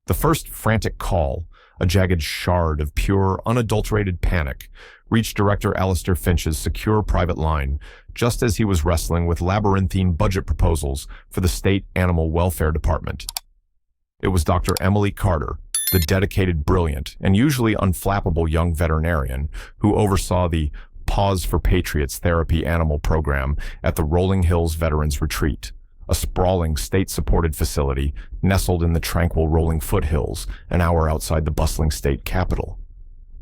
The first frantic call, a jagged shard of pure, unadulterated panic, reached Director Alistair Finch's secure private line just as he was wrestling with labyrinthine budget proposals for the State Animal Welfare Department. It was Dr. Emily Carter, the dedicated, brilliant, and usually unflappable young veterinarian who oversaw the Pause for Patriots therapy animal program at the Rolling Hills Veterans Retreat, a sprawling state-supported facility nestled in the tranquil rolling foothills an hour outside the bustling state capital.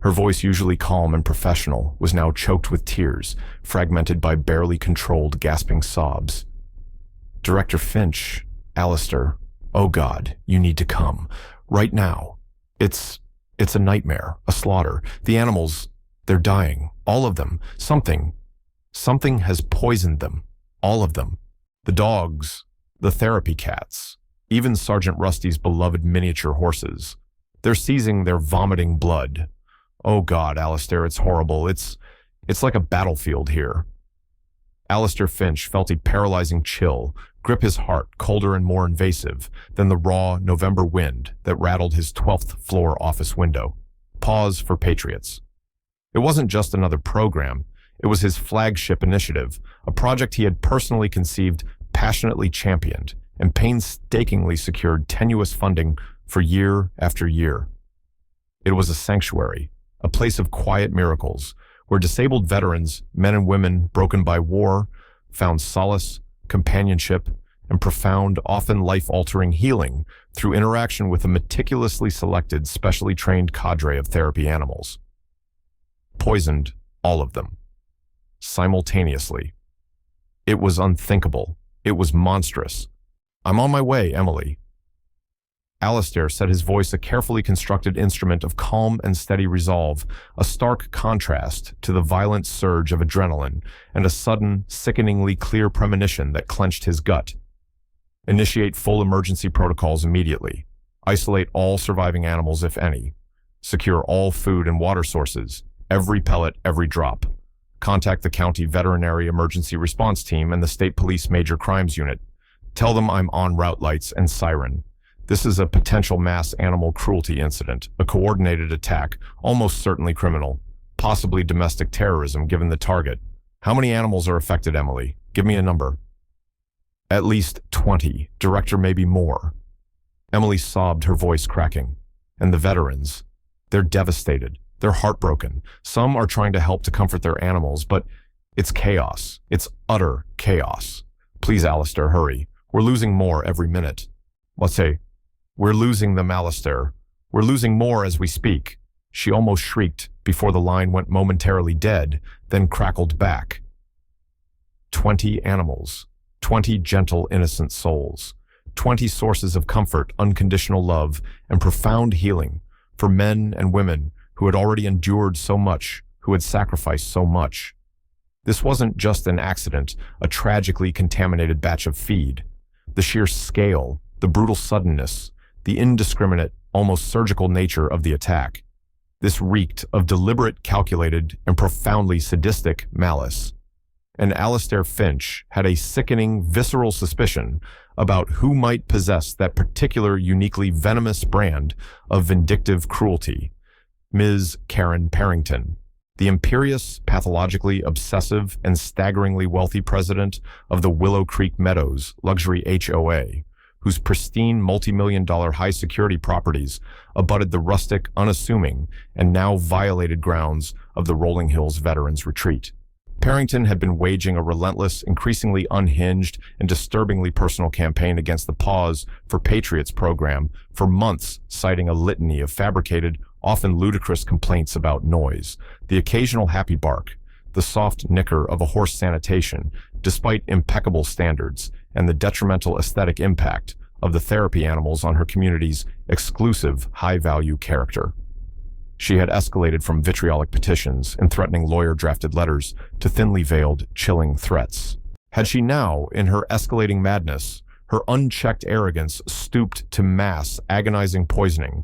Her voice, usually calm and professional, was now choked with tears, fragmented by barely controlled gasping sobs. "Director Finch, Alistair, oh God, you need to come. Right now. It's a nightmare, a slaughter. The animals, they're dying. All of them. Something has poisoned them. All of them. The dogs, the therapy cats, even Sergeant Rusty's beloved miniature horses. They're seizing their vomiting blood. Oh God, Alistair, it's horrible. It's like a battlefield here." Alistair Finch felt a paralyzing chill grip his heart, colder and more invasive than the raw November wind that rattled his 12th floor office window. Pause for Patriots. It wasn't just another program. It was his flagship initiative, a project he had personally conceived, passionately championed, and painstakingly secured tenuous funding for year after year. It was a sanctuary, a place of quiet miracles, where disabled veterans, men and women broken by war, found solace, companionship, and profound, often life-altering healing through interaction with a meticulously selected, specially trained cadre of therapy animals. Poisoned, all of them. Simultaneously. It was unthinkable. It was monstrous. "I'm on my way, Emily." Alistair set his voice a carefully constructed instrument of calm and steady resolve, a stark contrast to the violent surge of adrenaline and a sudden, sickeningly clear premonition that clenched his gut. "Initiate full emergency protocols immediately. Isolate all surviving animals, if any. Secure all food and water sources, every pellet, every drop. Contact the county veterinary emergency response team and the state police major crimes unit. Tell them I'm on route lights and siren. This is a potential mass animal cruelty incident, a coordinated attack, almost certainly criminal, possibly domestic terrorism given the target. How many animals are affected, Emily? Give me a number." "At least 20, Director, maybe more." Emily sobbed, her voice cracking. "And the veterans, they're devastated. They're heartbroken. Some are trying to help to comfort their animals, but it's chaos. It's utter chaos. Please, Alistair, hurry. We're losing more every minute." "Let's say, we're losing them, Alistair. We're losing more as we speak." She almost shrieked before the line went momentarily dead, then crackled back. 20 animals. 20 gentle, innocent souls. 20 sources of comfort, unconditional love, and profound healing for men and women who had already endured so much, who had sacrificed so much. This wasn't just an accident, a tragically contaminated batch of feed. The sheer scale, the brutal suddenness, the indiscriminate, almost surgical nature of the attack. This reeked of deliberate, calculated, and profoundly sadistic malice. And Alistair Finch had a sickening, visceral suspicion about who might possess that particular uniquely venomous brand of vindictive cruelty. Ms. Karen Parrington, the imperious, pathologically obsessive, and staggeringly wealthy president of the Willow Creek Meadows luxury HOA, whose pristine multi-million-dollar high-security properties abutted the rustic, unassuming, and now violated grounds of the Rolling Hills Veterans Retreat. Parrington had been waging a relentless, increasingly unhinged, and disturbingly personal campaign against the Pause for Patriots program for months, citing a litany of fabricated, often ludicrous complaints about noise, the occasional happy bark, the soft nicker of a horse sanitation, despite impeccable standards, and the detrimental aesthetic impact of the therapy animals on her community's exclusive, high-value character. She had escalated from vitriolic petitions and threatening lawyer-drafted letters to thinly veiled, chilling threats. Had she now, in her escalating madness, her unchecked arrogance stooped to mass, agonizing poisoning,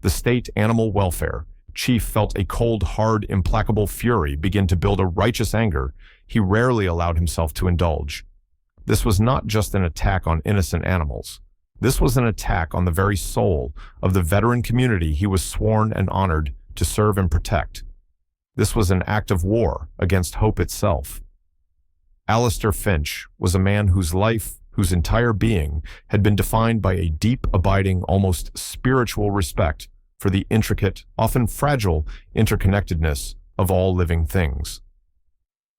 the state animal welfare chief felt a cold, hard, implacable fury begin to build a righteous anger he rarely allowed himself to indulge. This was not just an attack on innocent animals. This was an attack on the very soul of the veteran community he was sworn and honored to serve and protect. This was an act of war against hope itself. Alistair Finch was a man whose life, whose entire being, had been defined by a deep, abiding, almost spiritual respect for the intricate, often fragile, interconnectedness of all living things.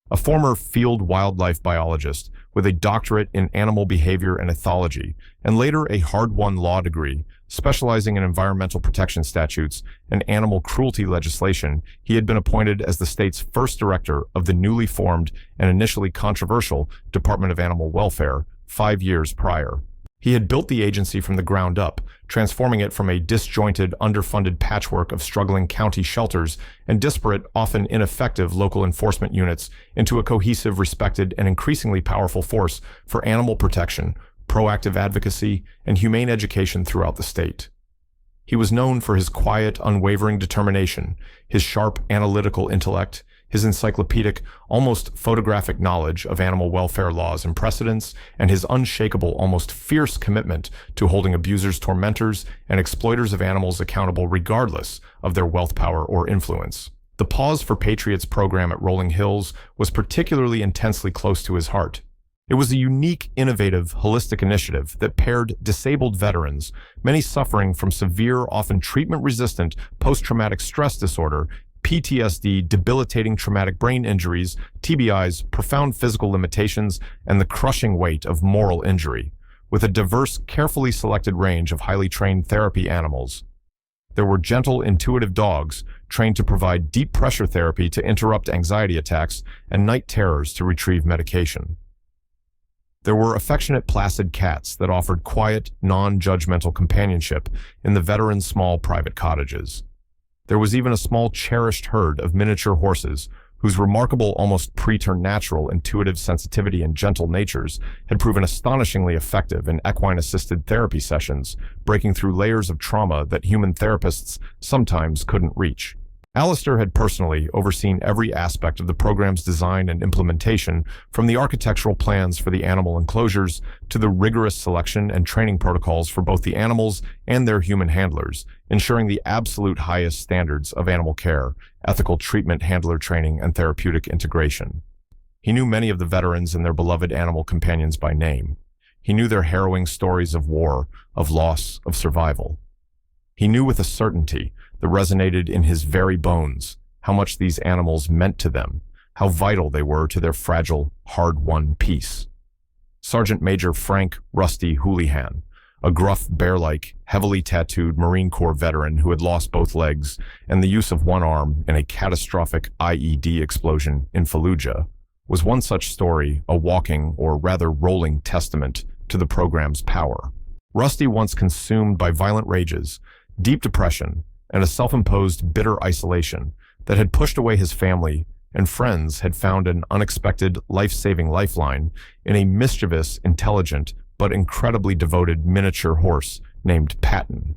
A former field wildlife biologist with a doctorate in animal behavior and ethology, and later a hard-won law degree, specializing in environmental protection statutes and animal cruelty legislation, he had been appointed as the state's first director of the newly formed and initially controversial Department of Animal Welfare 5 years prior. He had built the agency from the ground up, transforming it from a disjointed, underfunded patchwork of struggling county shelters and disparate, often ineffective local enforcement units into a cohesive, respected, and increasingly powerful force for animal protection, proactive advocacy, and humane education throughout the state. He was known for his quiet, unwavering determination, his sharp, analytical intellect, his encyclopedic, almost photographic knowledge of animal welfare laws and precedents, and his unshakable, almost fierce commitment to holding abusers, tormentors, and exploiters of animals accountable regardless of their wealth, power, or influence. The Pause for Patriots program at Rolling Hills was particularly intensely close to his heart. It was a unique, innovative, holistic initiative that paired disabled veterans, many suffering from severe, often treatment-resistant post-traumatic stress disorder, PTSD, debilitating traumatic brain injuries, TBIs, profound physical limitations, and the crushing weight of moral injury, with a diverse, carefully selected range of highly trained therapy animals. There were gentle, intuitive dogs trained to provide deep pressure therapy to interrupt anxiety attacks and night terrors to retrieve medication. There were affectionate, placid cats that offered quiet, non-judgmental companionship in the veterans' small private cottages. There was even a small, cherished herd of miniature horses whose remarkable, almost preternatural intuitive sensitivity and gentle natures had proven astonishingly effective in equine-assisted therapy sessions, breaking through layers of trauma that human therapists sometimes couldn't reach. Alistair had personally overseen every aspect of the program's design and implementation, from the architectural plans for the animal enclosures to the rigorous selection and training protocols for both the animals and their human handlers, ensuring the absolute highest standards of animal care, ethical treatment, handler training, and therapeutic integration. He knew many of the veterans and their beloved animal companions by name. He knew their harrowing stories of war, of loss, of survival. He knew with a certainty that resonated in his very bones how much these animals meant to them, how vital they were to their fragile, hard-won peace. Sergeant Major Frank "Rusty" Houlihan, a gruff, bear-like, heavily tattooed Marine Corps veteran who had lost both legs and the use of one arm in a catastrophic IED explosion in Fallujah, was one such story, a walking, or rather rolling, testament to the program's power. Rusty, once consumed by violent rages, deep depression, and a self-imposed bitter isolation that had pushed away his family and friends, had found an unexpected, life-saving lifeline in a mischievous, intelligent, but incredibly devoted miniature horse named Patton.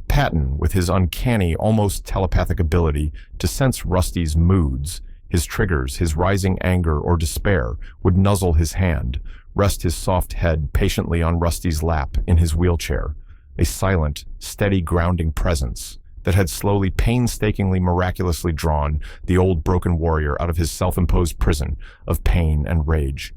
Patton, with his uncanny, almost telepathic ability to sense Rusty's moods, his triggers, his rising anger or despair, would nuzzle his hand, rest his soft head patiently on Rusty's lap in his wheelchair, a silent, steady, grounding presence that had slowly, painstakingly, miraculously drawn the old broken warrior out of his self-imposed prison of pain and rage.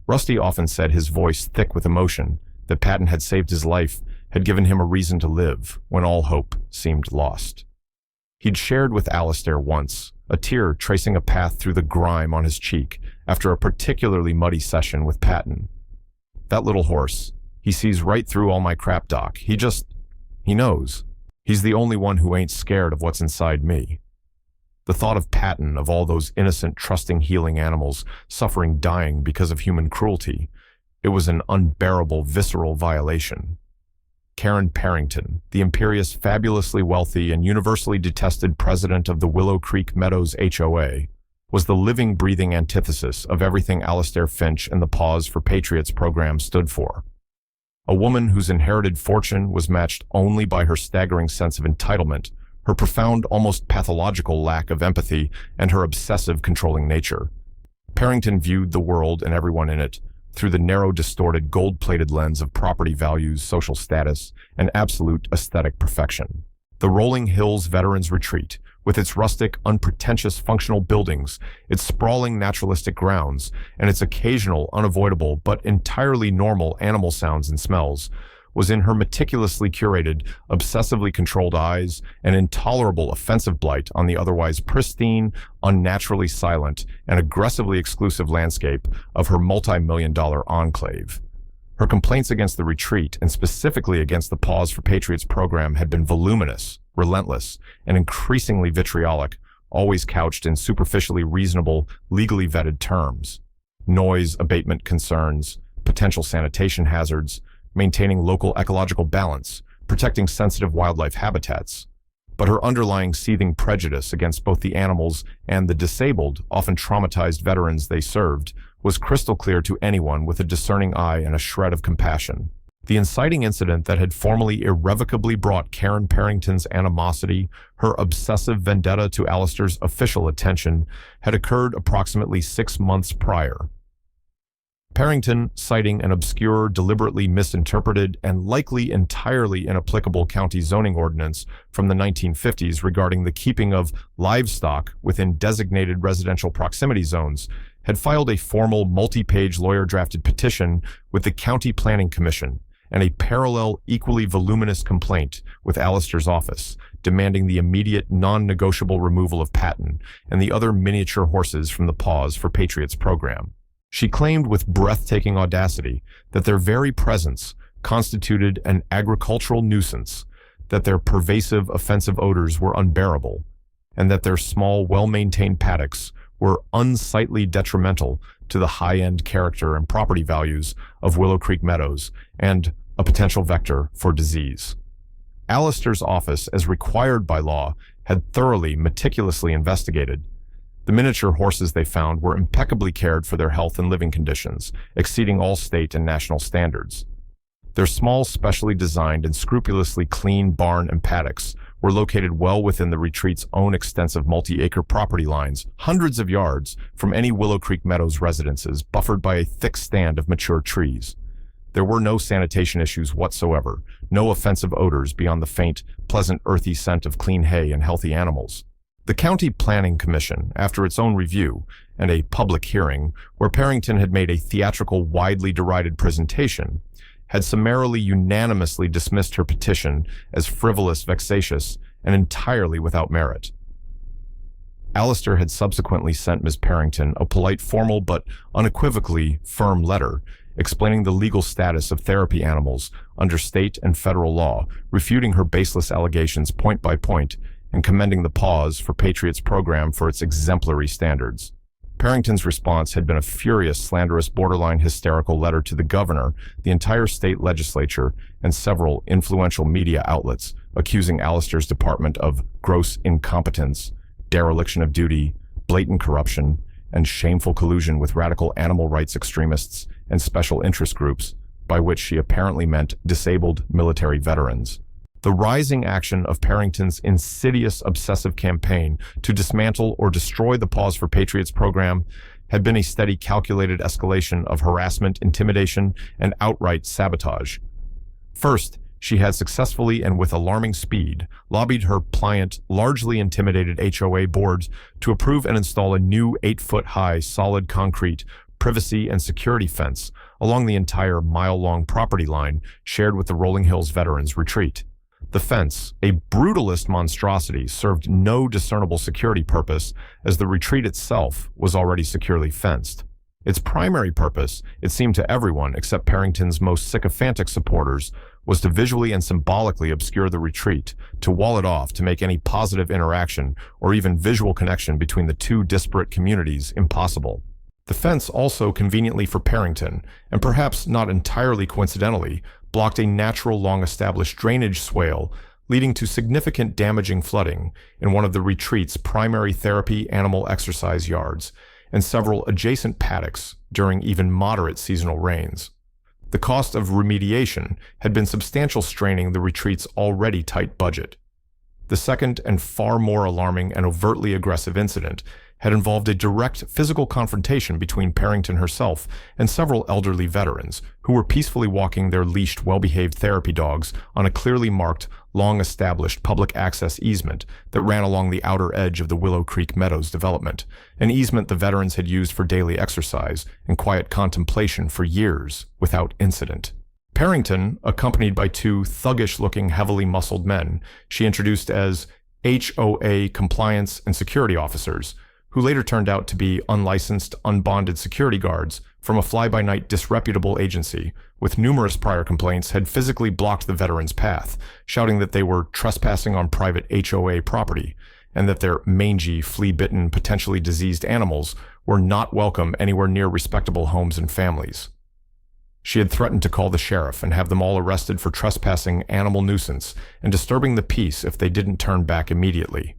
Rusty often said, his voice thick with emotion, that Patton had saved his life, had given him a reason to live when all hope seemed lost. He'd shared with Alistair once, a tear tracing a path through the grime on his cheek after a particularly muddy session with Patton. "That little horse, he sees right through all my crap, Doc. He knows. He's the only one who ain't scared of what's inside me." The thought of Patton, of all those innocent, trusting, healing animals suffering, dying because of human cruelty, it was an unbearable, visceral violation. Karen Parrington, the imperious, fabulously wealthy, and universally detested president of the Willow Creek Meadows HOA, was the living, breathing antithesis of everything Alistair Finch and the Pause for Patriots program stood for. A woman whose inherited fortune was matched only by her staggering sense of entitlement, her profound, almost pathological lack of empathy, and her obsessive, controlling nature. Parrington viewed the world and everyone in it through the narrow, distorted, gold-plated lens of property values, social status, and absolute aesthetic perfection. The Rolling Hills Veterans Retreat, with its rustic, unpretentious, functional buildings, its sprawling naturalistic grounds, and its occasional, unavoidable, but entirely normal animal sounds and smells, was in her meticulously curated, obsessively controlled eyes, an intolerable offensive blight on the otherwise pristine, unnaturally silent, and aggressively exclusive landscape of her multi-million-dollar enclave. Her complaints against the retreat, and specifically against the Pause for Patriots program, had been voluminous, relentless, and increasingly vitriolic, always couched in superficially reasonable, legally vetted terms. Noise abatement concerns, potential sanitation hazards, maintaining local ecological balance, protecting sensitive wildlife habitats. But her underlying seething prejudice against both the animals and the disabled, often traumatized veterans they served was crystal clear to anyone with a discerning eye and a shred of compassion. The inciting incident that had formally irrevocably brought Karen Parrington's animosity, her obsessive vendetta to Alistair's official attention, had occurred approximately 6 months prior. Parrington, citing an obscure, deliberately misinterpreted, and likely entirely inapplicable county zoning ordinance from the 1950s regarding the keeping of livestock within designated residential proximity zones, had filed a formal multi-page lawyer-drafted petition with the County Planning Commission and a parallel, equally voluminous complaint with Alistair's office, demanding the immediate, non-negotiable removal of Patton and the other miniature horses from the Pause for Patriots program. She claimed with breathtaking audacity that their very presence constituted an agricultural nuisance, that their pervasive, offensive odors were unbearable, and that their small, well-maintained paddocks were unsightly detrimental to the high-end character and property values of Willow Creek Meadows and a potential vector for disease. Alistair's office, as required by law, had thoroughly, meticulously investigated. The miniature horses they found were impeccably cared for their health and living conditions, exceeding all state and national standards. Their small, specially designed and scrupulously clean barn and paddocks were located well within the retreat's own extensive multi-acre property lines, hundreds of yards from any Willow Creek Meadows residences, buffered by a thick stand of mature trees. There were no sanitation issues whatsoever, no offensive odors beyond the faint, pleasant, earthy scent of clean hay and healthy animals. The County Planning Commission, after its own review and a public hearing where Parrington had made a theatrical, widely derided presentation, had summarily unanimously dismissed her petition as frivolous, vexatious, and entirely without merit. Alistair had subsequently sent Ms. Parrington a polite, formal, but unequivocally firm letter explaining the legal status of therapy animals under state and federal law, refuting her baseless allegations point by point, and commending the Pause for Patriots program for its exemplary standards. Parrington's response had been a furious, slanderous, borderline hysterical letter to the governor, the entire state legislature, and several influential media outlets, accusing Alistair's department of gross incompetence, dereliction of duty, blatant corruption, and shameful collusion with radical animal rights extremists and special interest groups, by which she apparently meant disabled military veterans. The rising action of Parrington's insidious, obsessive campaign to dismantle or destroy the Pause for Patriots program had been a steady, calculated escalation of harassment, intimidation, and outright sabotage. First, she had successfully and with alarming speed lobbied her pliant, largely intimidated HOA board to approve and install a new 8-foot-high, solid concrete privacy and security fence along the entire mile-long property line shared with the Rolling Hills Veterans Retreat. The fence, a brutalist monstrosity, served no discernible security purpose, as the retreat itself was already securely fenced. Its primary purpose, it seemed to everyone except Parrington's most sycophantic supporters, was to visually and symbolically obscure the retreat, to wall it off, to make any positive interaction or even visual connection between the two disparate communities impossible. The fence also, conveniently for Parrington, and perhaps not entirely coincidentally, blocked a natural, long-established drainage swale leading to significant damaging flooding in one of the retreat's primary therapy animal exercise yards and several adjacent paddocks during even moderate seasonal rains. The cost of remediation had been substantial, straining the retreat's already tight budget. The second and far more alarming and overtly aggressive incident had involved a direct physical confrontation between Parrington herself and several elderly veterans who were peacefully walking their leashed, well-behaved therapy dogs on a clearly marked, long-established public access easement that ran along the outer edge of the Willow Creek Meadows development, an easement the veterans had used for daily exercise and quiet contemplation for years without incident. Parrington, accompanied by two thuggish-looking, heavily muscled men she introduced as HOA compliance and security officers, who later turned out to be unlicensed, unbonded security guards from a fly-by-night disreputable agency with numerous prior complaints, had physically blocked the veterans' path, shouting that they were trespassing on private HOA property and that their mangy, flea-bitten, potentially diseased animals were not welcome anywhere near respectable homes and families. She had threatened to call the sheriff and have them all arrested for trespassing, animal nuisance, and disturbing the peace if they didn't turn back immediately.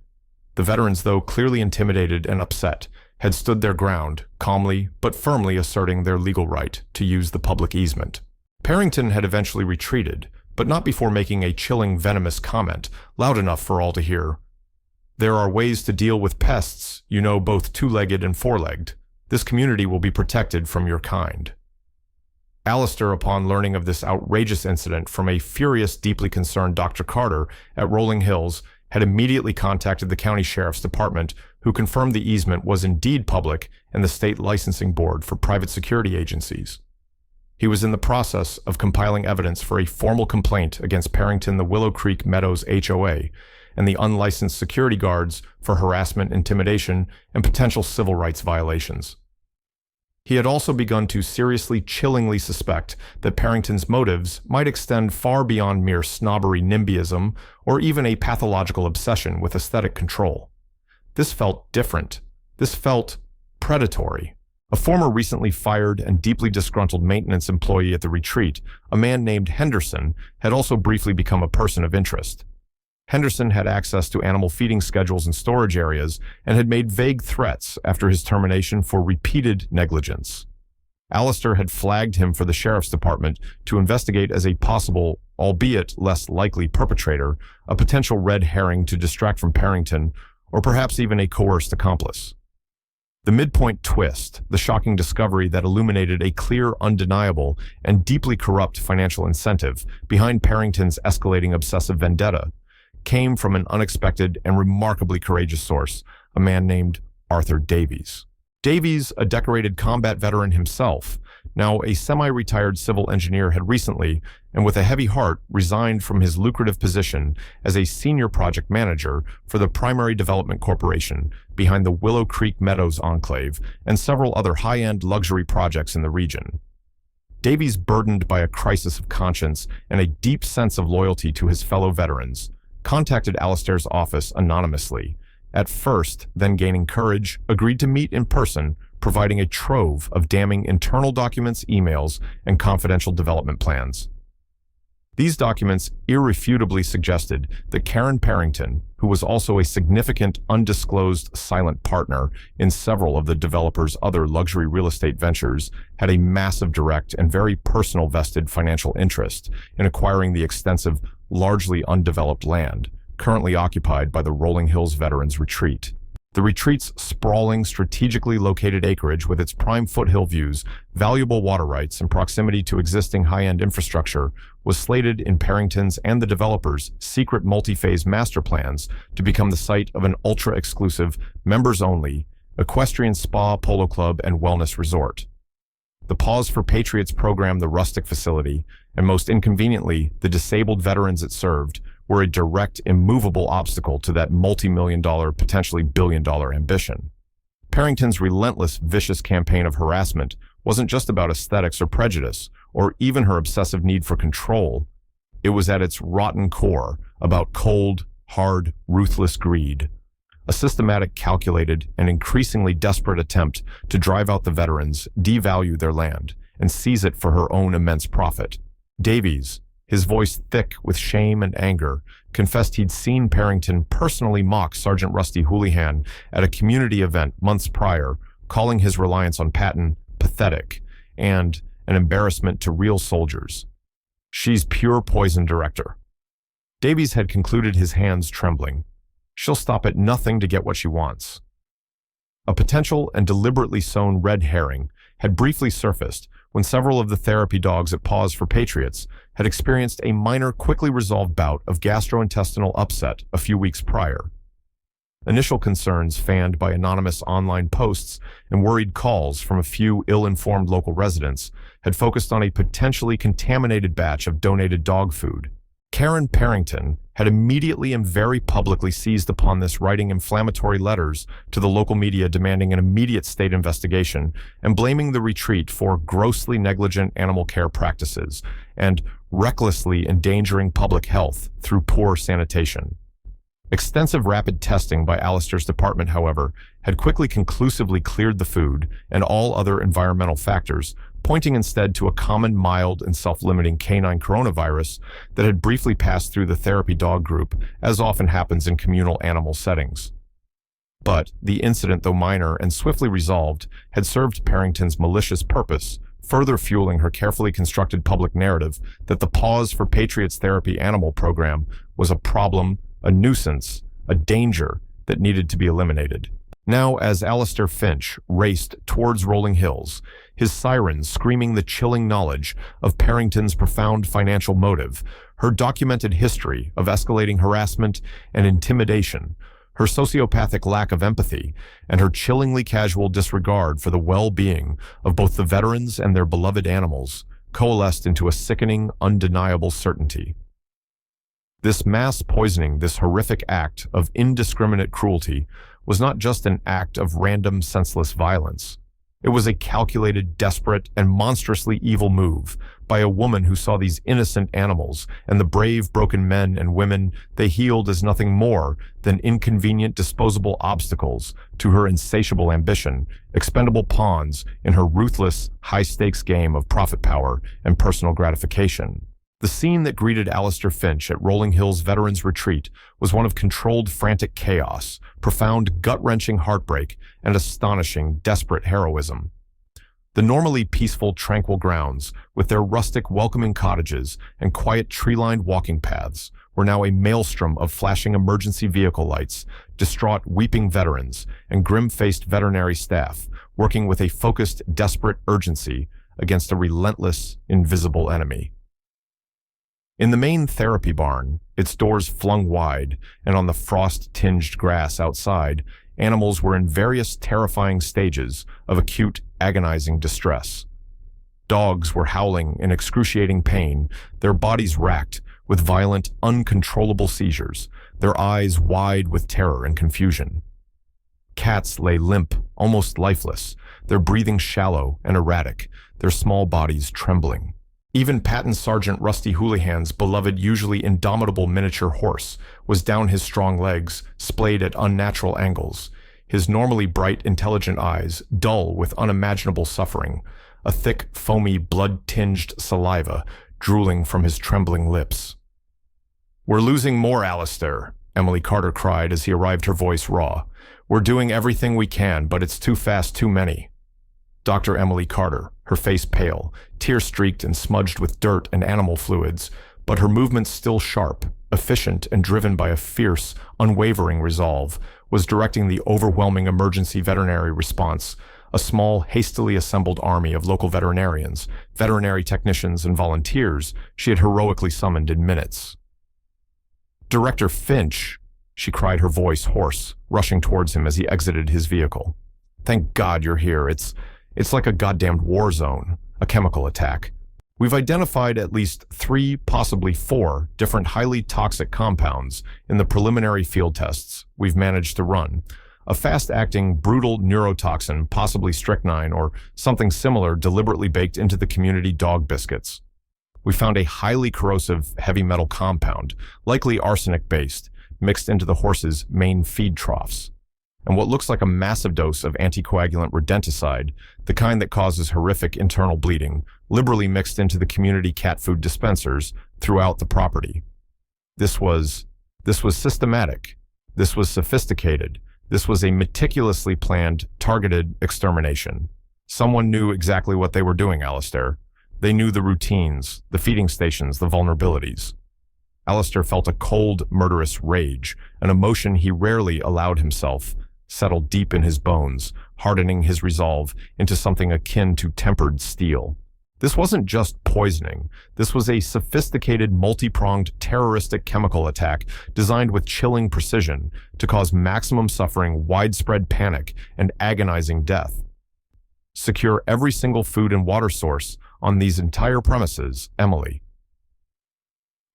The veterans, though clearly intimidated and upset, had stood their ground, calmly but firmly asserting their legal right to use the public easement. Parrington had eventually retreated, but not before making a chilling, venomous comment, loud enough for all to hear. "There are ways to deal with pests, you know, both two-legged and four-legged. This community will be protected from your kind." Alistair, upon learning of this outrageous incident from a furious, deeply concerned Dr. Carter at Rolling Hills, had immediately contacted the county sheriff's department, who confirmed the easement was indeed public and the state licensing board for private security agencies. He was in the process of compiling evidence for a formal complaint against Parrington, the Willow Creek Meadows HOA, and the unlicensed security guards for harassment, intimidation, and potential civil rights violations. He had also begun to seriously, chillingly suspect that Parrington's motives might extend far beyond mere snobbery NIMBYism or even a pathological obsession with aesthetic control. This felt different. This felt predatory. A former recently fired and deeply disgruntled maintenance employee at the retreat, a man named Henderson, had also briefly become a person of interest. Henderson had access to animal feeding schedules and storage areas and had made vague threats after his termination for repeated negligence. Alistair had flagged him for the sheriff's department to investigate as a possible, albeit less likely, perpetrator, a potential red herring to distract from Parrington, or perhaps even a coerced accomplice. The midpoint twist, the shocking discovery that illuminated a clear, undeniable, and deeply corrupt financial incentive behind Parrington's escalating obsessive vendetta, came from an unexpected and remarkably courageous source, a man named Arthur Davies. Davies, a decorated combat veteran himself, now a semi-retired civil engineer, had recently, and with a heavy heart, resigned from his lucrative position as a senior project manager for the Primary Development Corporation behind the Willow Creek Meadows enclave and several other high-end luxury projects in the region. Davies, burdened by a crisis of conscience and a deep sense of loyalty to his fellow veterans, contacted Alistair's office anonymously. At first, then gaining courage, agreed to meet in person, providing a trove of damning internal documents, emails, and confidential development plans. These documents irrefutably suggested that Karen Parrington, who was also a significant undisclosed silent partner in several of the developer's other luxury real estate ventures, had a massive direct and very personal vested financial interest in acquiring the extensive, largely undeveloped land currently occupied by the Rolling Hills Veterans Retreat. The retreat's sprawling, strategically located acreage with its prime foothill views, valuable water rights, and proximity to existing high-end infrastructure was slated in Parrington's and the developer's secret multi-phase master plans to become the site of an ultra-exclusive, members-only, equestrian spa, polo club, and wellness resort. The Pause for Patriots program, the rustic facility, and most inconveniently, the disabled veterans it served, were a direct, immovable obstacle to that multi-million-dollar, potentially billion-dollar ambition. Parrington's relentless, vicious campaign of harassment wasn't just about aesthetics or prejudice, or even her obsessive need for control. It was at its rotten core about cold, hard, ruthless greed. A systematic, calculated, and increasingly desperate attempt to drive out the veterans, devalue their land, and seize it for her own immense profit. Davies, his voice thick with shame and anger, confessed he'd seen Parrington personally mock Sergeant Rusty Houlihan at a community event months prior, calling his reliance on Patton pathetic and an embarrassment to real soldiers. "She's pure poison, Director." Davies had concluded, his hands trembling. "She'll stop at nothing to get what she wants." A potential and deliberately sown red herring had briefly surfaced when several of the therapy dogs at Paws for Patriots had experienced a minor, quickly resolved bout of gastrointestinal upset a few weeks prior. Initial concerns fanned by anonymous online posts and worried calls from a few ill-informed local residents had focused on a potentially contaminated batch of donated dog food. Karen Parrington had immediately and very publicly seized upon this, writing inflammatory letters to the local media demanding an immediate state investigation and blaming the retreat for grossly negligent animal care practices and recklessly endangering public health through poor sanitation. Extensive rapid testing by Alistair's department, however, had quickly conclusively cleared the food and all other environmental factors, pointing instead to a common, mild, and self-limiting canine coronavirus that had briefly passed through the therapy dog group, as often happens in communal animal settings. But the incident, though minor and swiftly resolved, had served Parrington's malicious purpose, further fueling her carefully constructed public narrative that the Paws for Patriots therapy animal program was a problem, a nuisance, a danger that needed to be eliminated. Now, as Alistair Finch raced towards Rolling Hills, his sirens screaming the chilling knowledge of Parrington's profound financial motive, her documented history of escalating harassment and intimidation, her sociopathic lack of empathy, and her chillingly casual disregard for the well-being of both the veterans and their beloved animals, coalesced into a sickening, undeniable certainty. This mass poisoning, this horrific act of indiscriminate cruelty, was not just an act of random, senseless violence. It was a calculated, desperate, and monstrously evil move by a woman who saw these innocent animals and the brave, broken men and women they healed as nothing more than inconvenient, disposable obstacles to her insatiable ambition, expendable pawns in her ruthless, high-stakes game of profit power and personal gratification. The scene that greeted Alistair Finch at Rolling Hills Veterans Retreat was one of controlled, frantic chaos, profound, gut-wrenching heartbreak, and astonishing, desperate heroism. The normally peaceful, tranquil grounds, with their rustic, welcoming cottages and quiet, tree-lined walking paths, were now a maelstrom of flashing emergency vehicle lights, distraught, weeping veterans, and grim-faced veterinary staff, working with a focused, desperate urgency against a relentless, invisible enemy. In the main therapy barn, its doors flung wide, and on the frost-tinged grass outside, animals were in various terrifying stages of acute, agonizing distress. Dogs were howling in excruciating pain, their bodies racked with violent, uncontrollable seizures, their eyes wide with terror and confusion. Cats lay limp, almost lifeless, their breathing shallow and erratic, their small bodies trembling. Even Patent Sergeant Rusty Houlihan's beloved, usually indomitable miniature horse was down his strong legs, splayed at unnatural angles, his normally bright, intelligent eyes dull with unimaginable suffering, a thick, foamy, blood-tinged saliva drooling from his trembling lips. "We're losing more, Alistair," Emily Carter cried as he arrived, her voice raw. "We're doing everything we can, but it's too fast, too many." Dr. Emily Carter, her face pale, tear-streaked and smudged with dirt and animal fluids, but her movements still sharp, efficient, and driven by a fierce, unwavering resolve, was directing the overwhelming emergency veterinary response, a small, hastily assembled army of local veterinarians, veterinary technicians, and volunteers she had heroically summoned in minutes. "Director Finch," she cried, her voice hoarse, rushing towards him as he exited his vehicle. "Thank God you're here. It's like a goddamned war zone, a chemical attack. We've identified at least 3, possibly 4, different highly toxic compounds in the preliminary field tests we've managed to run. A fast-acting, brutal neurotoxin, possibly strychnine or something similar, deliberately baked into the community dog biscuits. We found a highly corrosive heavy metal compound, likely arsenic-based, mixed into the horse's main feed troughs. And what looks like a massive dose of anticoagulant rodenticide, the kind that causes horrific internal bleeding, liberally mixed into the community cat food dispensers throughout the property. This was systematic. This was sophisticated. This was a meticulously planned, targeted extermination. Someone knew exactly what they were doing, Alistair. They knew the routines, the feeding stations, the vulnerabilities. Alistair felt a cold, murderous rage, an emotion he rarely allowed himself settled deep in his bones, hardening his resolve into something akin to tempered steel. This wasn't just poisoning. This was a sophisticated, multi-pronged terroristic chemical attack designed with chilling precision to cause maximum suffering, widespread panic, and agonizing death. Secure every single food and water source on these entire premises, Emily.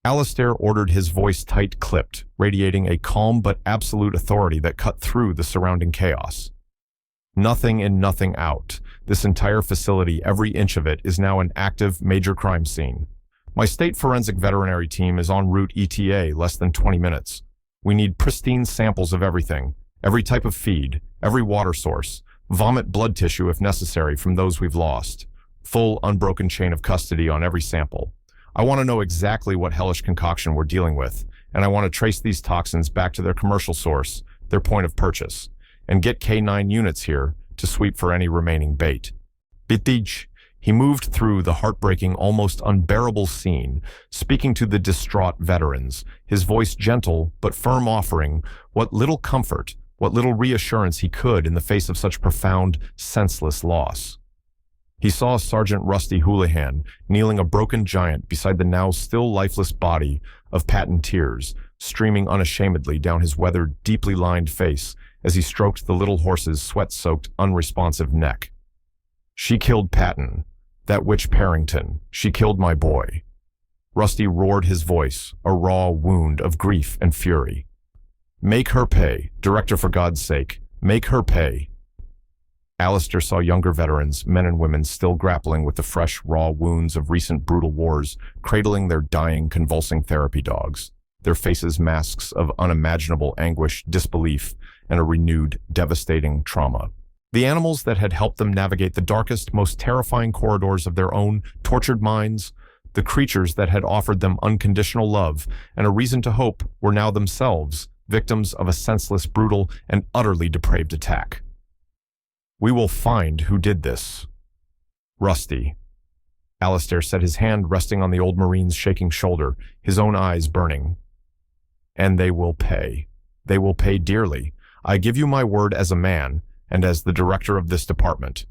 Alistair ordered, his voice tight-clipped, radiating a calm but absolute authority that cut through the surrounding chaos. Nothing in, nothing out. This entire facility, every inch of it, is now an active major crime scene. My state forensic veterinary team is en route ETA less than 20 minutes. We need pristine samples of everything, every type of feed, every water source, vomit blood tissue if necessary from those we've lost. Full, unbroken chain of custody on every sample. I want to know exactly what hellish concoction we're dealing with, and I want to trace these toxins back to their commercial source, their point of purchase, and get K9 units here to sweep for any remaining bait. Bitij. He moved through the heartbreaking, almost unbearable scene, speaking to the distraught veterans, his voice gentle but firm, offering what little comfort, what little reassurance he could in the face of such profound, senseless loss. He saw Sergeant Rusty Houlihan kneeling, a broken giant, beside the now still lifeless body of Patton, tears streaming unashamedly down his weathered, deeply lined face as he stroked the little horse's sweat-soaked, unresponsive neck. She killed Patton, that witch Parrington. She killed my boy. Rusty roared, his voice a raw wound of grief and fury. Make her pay, Director, for God's sake, make her pay. Alistair saw younger veterans, men and women still grappling with the fresh, raw wounds of recent brutal wars, cradling their dying, convulsing therapy dogs, their faces masks of unimaginable anguish, disbelief, and a renewed, devastating trauma. The animals that had helped them navigate the darkest, most terrifying corridors of their own tortured minds, the creatures that had offered them unconditional love and a reason to hope, were now themselves victims of a senseless, brutal, and utterly depraved attack. We will find who did this. Rusty. Alistair set his hand resting on the old Marine's shaking shoulder, his own eyes burning. And they will pay. They will pay dearly. I give you my word as a man and as the director of this department.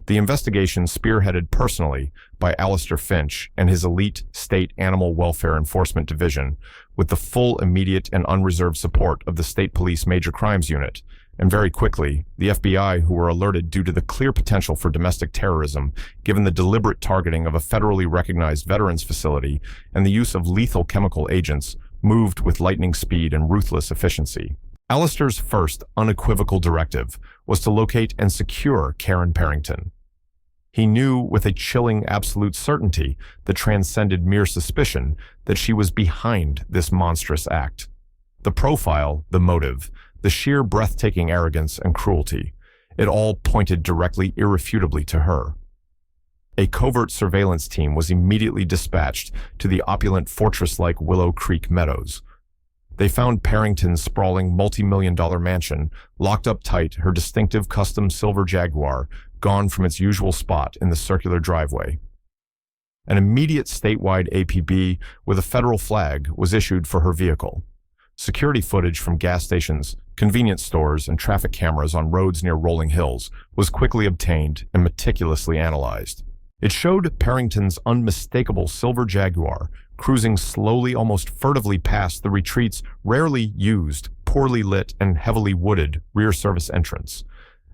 The investigation, spearheaded personally by Alistair Finch and his elite state animal welfare enforcement division, with the full, immediate, and unreserved support of the State Police Major Crimes Unit, and very quickly, the FBI, who were alerted due to the clear potential for domestic terrorism, given the deliberate targeting of a federally recognized veterans facility and the use of lethal chemical agents, moved with lightning speed and ruthless efficiency. Alistair's first unequivocal directive was to locate and secure Karen Parrington. He knew with a chilling absolute certainty that transcended mere suspicion that she was behind this monstrous act. The profile, the motive, the sheer breathtaking arrogance and cruelty, it all pointed directly, irrefutably to her. A covert surveillance team was immediately dispatched to the opulent fortress-like Willow Creek Meadows. They found Parrington's sprawling multi-million-dollar mansion locked up tight, her distinctive custom silver Jaguar gone from its usual spot in the circular driveway. An immediate statewide APB with a federal flag was issued for her vehicle. Security footage from gas stations, convenience stores, and traffic cameras on roads near rolling hills was quickly obtained and meticulously analyzed. It showed Parrington's unmistakable silver Jaguar cruising slowly, almost furtively past the retreat's rarely used, poorly lit, and heavily wooded rear service entrance,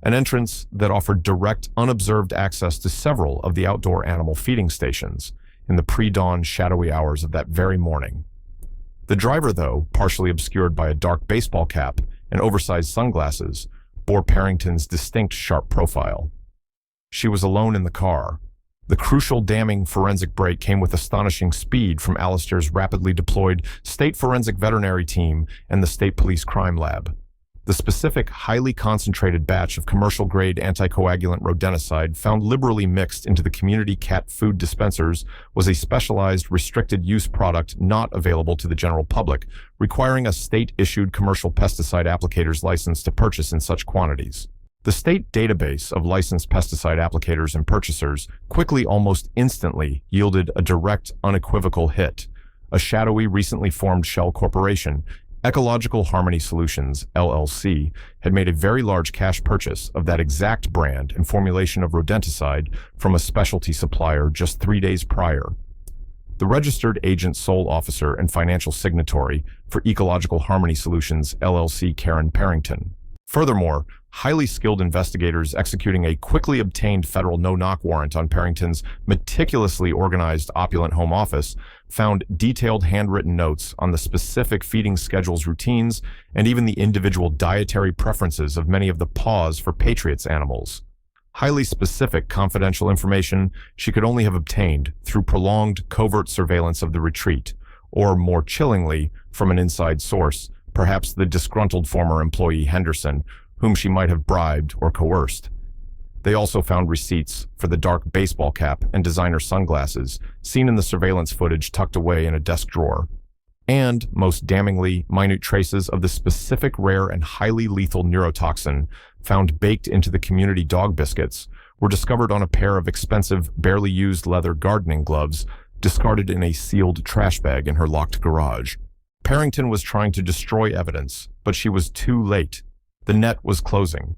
an entrance that offered direct, unobserved access to several of the outdoor animal feeding stations in the pre-dawn shadowy hours of that very morning. The driver, though, partially obscured by a dark baseball cap and oversized sunglasses, bore Parrington's distinct, sharp profile. She was alone in the car. The crucial, damning forensic break came with astonishing speed from Alistair's rapidly deployed state forensic veterinary team and the state police crime lab. The specific, highly concentrated batch of commercial-grade anticoagulant rodenticide found liberally mixed into the community cat food dispensers was a specialized, restricted-use product not available to the general public, requiring a state-issued commercial pesticide applicator's license to purchase in such quantities. The state database of licensed pesticide applicators and purchasers quickly, almost instantly, yielded a direct, unequivocal hit. A shadowy, recently formed shell corporation, Ecological Harmony Solutions, LLC, had made a very large cash purchase of that exact brand and formulation of rodenticide from a specialty supplier just 3 days prior. The registered agent sole officer and financial signatory for Ecological Harmony Solutions, LLC, Karen Parrington. Furthermore, highly skilled investigators executing a quickly obtained federal no-knock warrant on Parrington's meticulously organized opulent home office found detailed handwritten notes on the specific feeding schedules, routines, and even the individual dietary preferences of many of the paws for Patriots animals. Highly specific confidential information she could only have obtained through prolonged covert surveillance of the retreat, or more chillingly, from an inside source, perhaps the disgruntled former employee Henderson, whom she might have bribed or coerced. They also found receipts for the dark baseball cap and designer sunglasses seen in the surveillance footage tucked away in a desk drawer. And, most damningly, minute traces of the specific rare and highly lethal neurotoxin found baked into the community dog biscuits were discovered on a pair of expensive, barely used leather gardening gloves discarded in a sealed trash bag in her locked garage. Parrington was trying to destroy evidence, but she was too late. The net was closing.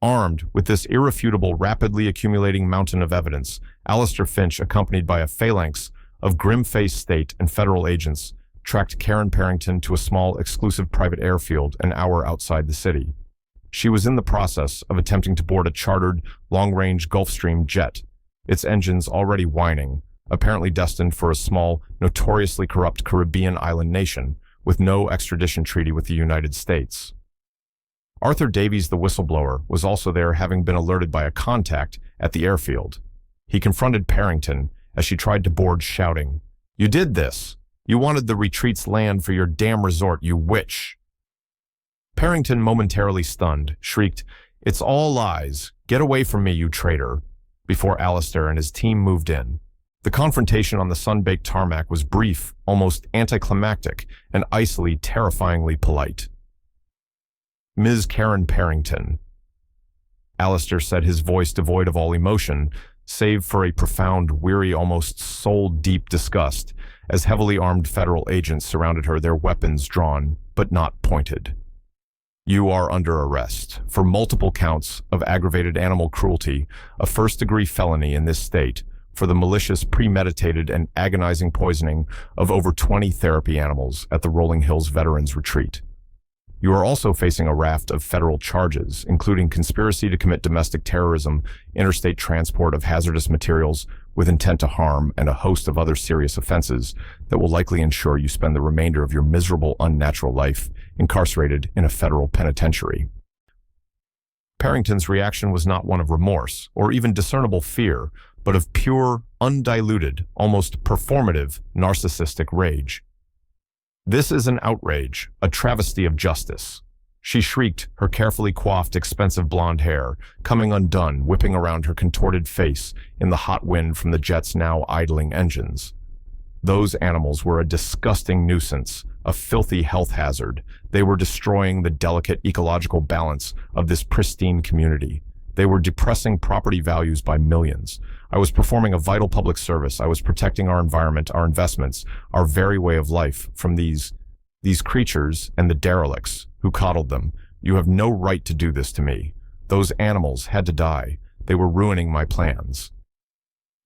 Armed with this irrefutable, rapidly accumulating mountain of evidence, Alistair Finch, accompanied by a phalanx of grim-faced state and federal agents, tracked Karen Parrington to a small, exclusive private airfield an hour outside the city. She was in the process of attempting to board a chartered, long-range Gulfstream jet, its engines already whining, apparently destined for a small, notoriously corrupt Caribbean island nation with no extradition treaty with the United States. Arthur Davies, the whistleblower, was also there, having been alerted by a contact at the airfield. He confronted Parrington as she tried to board, shouting, "You did this! You wanted the retreat's land for your damn resort, you witch!" Parrington, momentarily stunned, shrieked, "It's all lies! Get away from me, you traitor!" before Alistair and his team moved in. The confrontation on the sun-baked tarmac was brief, almost anticlimactic, and icily, terrifyingly polite. "Ms. Karen Parrington," Alistair said, his voice devoid of all emotion, save for a profound, weary, almost soul-deep disgust, as heavily armed federal agents surrounded her, their weapons drawn, but not pointed. "You are under arrest for multiple counts of aggravated animal cruelty, a first-degree felony in this state, for the malicious, premeditated, and agonizing poisoning of over 20 therapy animals at the Rolling Hills Veterans Retreat. You are also facing a raft of federal charges, including conspiracy to commit domestic terrorism, interstate transport of hazardous materials with intent to harm, and a host of other serious offenses that will likely ensure you spend the remainder of your miserable, unnatural life incarcerated in a federal penitentiary." Parrington's reaction was not one of remorse or even discernible fear, but of pure, undiluted, almost performative, narcissistic rage. "This is an outrage, a travesty of justice," she shrieked, her carefully coiffed, expensive blonde hair coming undone, whipping around her contorted face in the hot wind from the jet's now idling engines. Those animals were a disgusting nuisance, a filthy health hazard. They were destroying the delicate ecological balance of this pristine community. They were depressing property values by millions. I was performing a vital public service. I was protecting our environment, our investments, our very way of life from these creatures and the derelicts who coddled them. You have no right to do this to me. Those animals had to die. They were ruining my plans.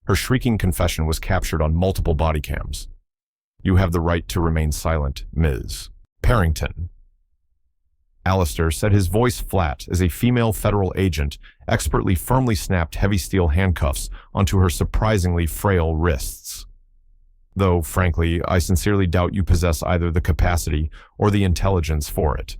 Her shrieking confession was captured on multiple body cams. "You have the right to remain silent, Ms. Parrington." Alistair said, his voice flat, as a female federal agent expertly firmly snapped heavy steel handcuffs onto her surprisingly frail wrists. "Though, frankly, I sincerely doubt you possess either the capacity or the intelligence for it."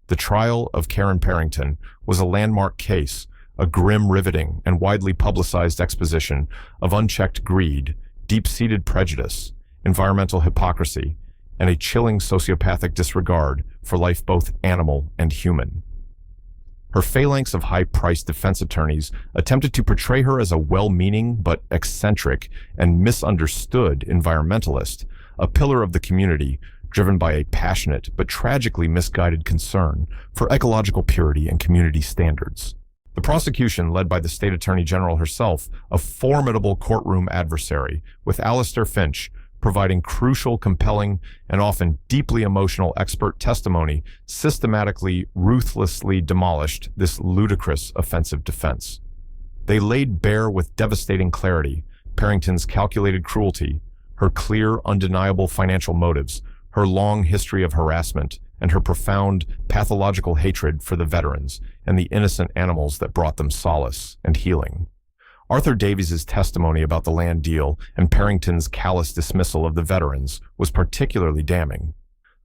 The trial of Karen Parrington was a landmark case, a grim, riveting, and widely publicized exposition of unchecked greed, deep-seated prejudice, environmental hypocrisy, and a chilling sociopathic disregard for life, both animal and human. Her phalanx of high-priced defense attorneys attempted to portray her as a well-meaning but eccentric and misunderstood environmentalist, a pillar of the community driven by a passionate but tragically misguided concern for ecological purity and community standards. The prosecution, led by the state attorney general herself, a formidable courtroom adversary, with Alistair Finch, providing crucial, compelling, and often deeply emotional expert testimony, systematically, ruthlessly demolished this ludicrous offensive defense. They laid bare with devastating clarity Parrington's calculated cruelty, her clear, undeniable financial motives, her long history of harassment, and her profound, pathological hatred for the veterans and the innocent animals that brought them solace and healing. Arthur Davies's testimony about the land deal and Parrington's callous dismissal of the veterans was particularly damning.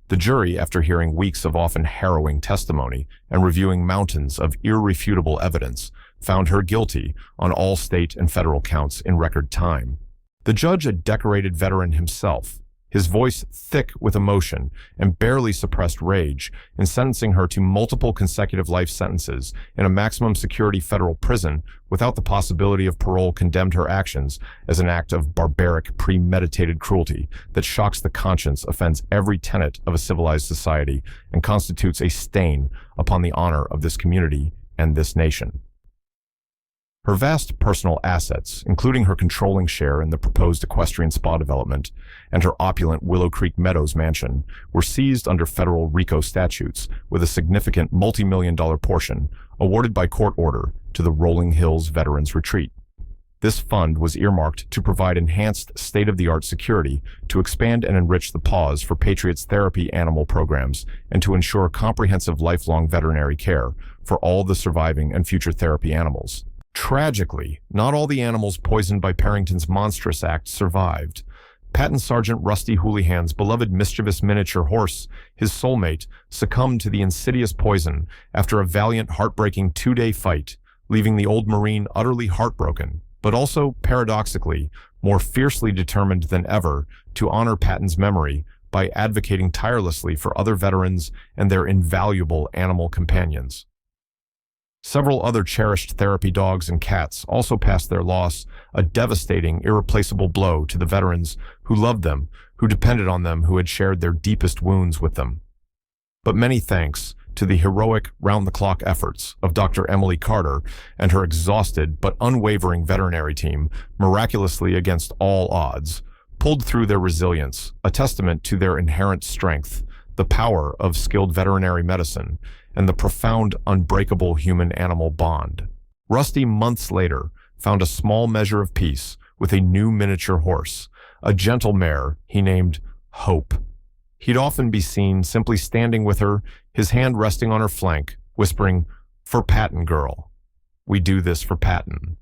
The jury, after hearing weeks of often harrowing testimony and reviewing mountains of irrefutable evidence, found her guilty on all state and federal counts in record time. The judge, a decorated veteran himself, his voice thick with emotion and barely suppressed rage, in sentencing her to multiple consecutive life sentences in a maximum security federal prison without the possibility of parole, condemned her actions as an act of barbaric, premeditated cruelty that shocks the conscience, offends every tenet of a civilized society, and constitutes a stain upon the honor of this community and this nation. Her vast personal assets, including her controlling share in the proposed equestrian spa development and her opulent Willow Creek Meadows mansion, were seized under federal RICO statutes, with a significant multi-million-dollar portion awarded by court order to the Rolling Hills Veterans Retreat. This fund was earmarked to provide enhanced state-of-the-art security, to expand and enrich the Paws for Patriots therapy animal programs, and to ensure comprehensive lifelong veterinary care for all the surviving and future therapy animals. Tragically, not all the animals poisoned by Parrington's monstrous act survived. Patent Sergeant Rusty Houlihan's beloved mischievous miniature horse, his soulmate, succumbed to the insidious poison after a valiant, heartbreaking 2-day fight, leaving the old Marine utterly heartbroken, but also, paradoxically, more fiercely determined than ever to honor Patton's memory by advocating tirelessly for other veterans and their invaluable animal companions. Several other cherished therapy dogs and cats also passed their loss, a devastating, irreplaceable blow to the veterans who loved them, who depended on them, who had shared their deepest wounds with them. But many thanks to the heroic, round-the-clock efforts of Dr. Emily Carter and her exhausted but unwavering veterinary team, miraculously against all odds, pulled through their resilience, a testament to their inherent strength, the power of skilled veterinary medicine, and the profound, unbreakable human-animal bond. Rusty, months later, found a small measure of peace with a new miniature horse, a gentle mare he named Hope. He'd often be seen simply standing with her, his hand resting on her flank, whispering, "For Patton, girl. We do this for Patton."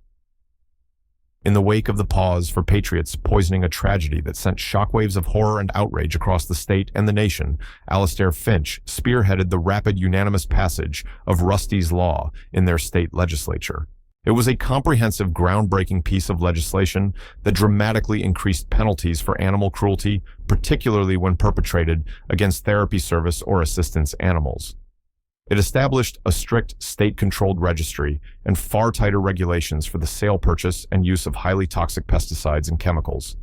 In the wake of the Paws for Patriots poisoning, a tragedy that sent shockwaves of horror and outrage across the state and the nation, Alastair Finch spearheaded the rapid, unanimous passage of Rusty's Law in their state legislature. It was a comprehensive, groundbreaking piece of legislation that dramatically increased penalties for animal cruelty, particularly when perpetrated against therapy service or assistance animals. It established a strict state-controlled registry and far tighter regulations for the sale, purchase, and use of highly toxic pesticides and chemicals.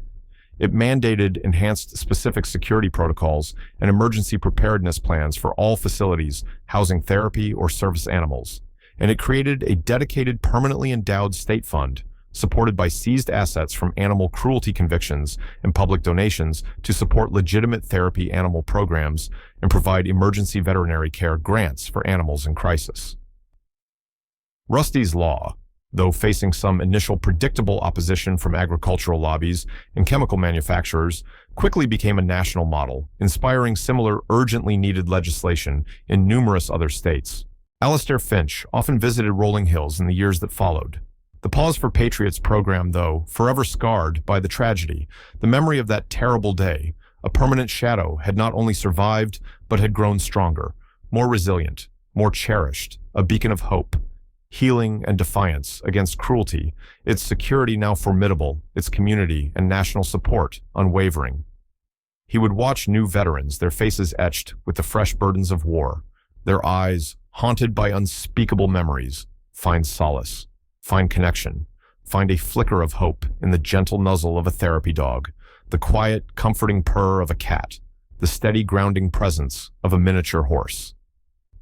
It mandated enhanced specific security protocols and emergency preparedness plans for all facilities housing therapy or service animals. And it created a dedicated, permanently endowed state fund, supported by seized assets from animal cruelty convictions and public donations, to support legitimate therapy animal programs and provide emergency veterinary care grants for animals in crisis. Rusty's Law, though facing some initial predictable opposition from agricultural lobbies and chemical manufacturers, quickly became a national model, inspiring similar urgently needed legislation in numerous other states. Alastair Finch often visited Rolling Hills in the years that followed. The Paws for Patriots program, though, forever scarred by the tragedy, the memory of that terrible day, a permanent shadow, had not only survived, but had grown stronger, more resilient, more cherished, a beacon of hope, healing and defiance against cruelty, its security now formidable, its community and national support unwavering. He would watch new veterans, their faces etched with the fresh burdens of war, their eyes haunted by unspeakable memories, find solace, find connection, find a flicker of hope in the gentle nuzzle of a therapy dog, the quiet, comforting purr of a cat, the steady, grounding presence of a miniature horse.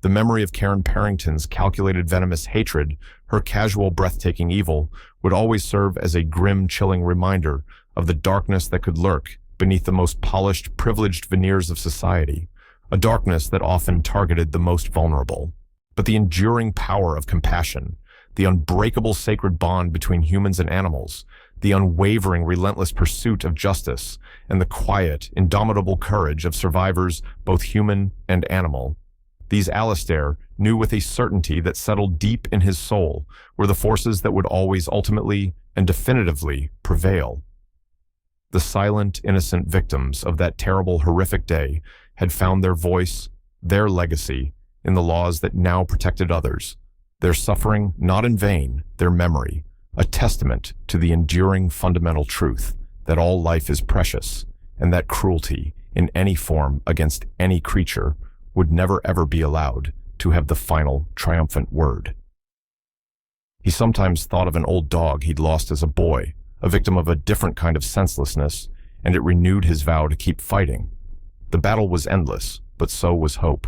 The memory of Karen Parrington's calculated, venomous hatred, her casual, breathtaking evil, would always serve as a grim, chilling reminder of the darkness that could lurk beneath the most polished, privileged veneers of society, a darkness that often targeted the most vulnerable. But the enduring power of compassion, the unbreakable sacred bond between humans and animals, the unwavering, relentless pursuit of justice, and the quiet, indomitable courage of survivors, both human and animal. These Alistair knew with a certainty that settled deep in his soul were the forces that would always ultimately and definitively prevail. The silent, innocent victims of that terrible, horrific day had found their voice, their legacy, in the laws that now protected others, their suffering not in vain, their memory, a testament to the enduring fundamental truth that all life is precious and that cruelty in any form against any creature would never ever be allowed to have the final triumphant word. He sometimes thought of an old dog he'd lost as a boy, a victim of a different kind of senselessness, and it renewed his vow to keep fighting. The battle was endless, but so was hope.